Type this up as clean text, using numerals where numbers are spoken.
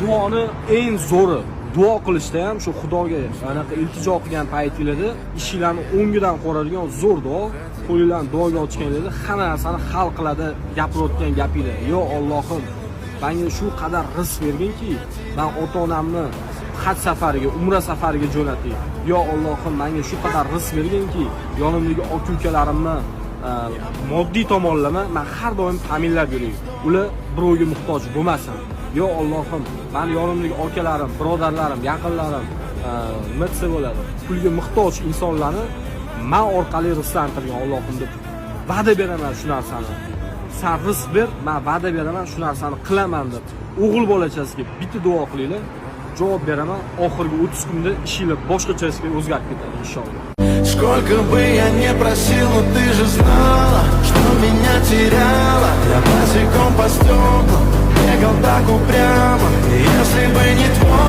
duoni eng zo'ri duo qilishda ham shu Xudoga anaqa iltijo qilgan paytingizda ishinglarni o'ngidan ko'radigan zo'r duo. Qo'linglarni duoga ochganingizda hamma narsani hal qiladi gapirayotgan gapinglar. Yo Allohim, menga shu qadar rizq berginki, men ota-onamni haj safariga, umra safariga jo'natay. Yo Allohim, menga shu qadar rizq berginki, yonimdagi aka-ukalarimni moddiy tomonlama men har doim ta'minlab yuray. Ular birovga muhtoj bo'lmasin. Yo Allohim, men yonimdagi akalarim, birodarlarim, yaqinlarim nima desa bo'ladi, pulga muhtoj insonlarni men orqali rizqlantirgan Allohim deb va'da beraman shu narsani. Sen rizq ber, men va'da beraman shu narsani qilaman deb. O'g'il bolachasiga bitta duo qilinglar. Javob beraman, oxirgi 30 kunda ishinglar boshqachasiga o'zgarib ketadi inshaalloh. Сколько бы я не просил, но ты же знала, что меня теряла. Я босиком по стеклам бегал так упрямо,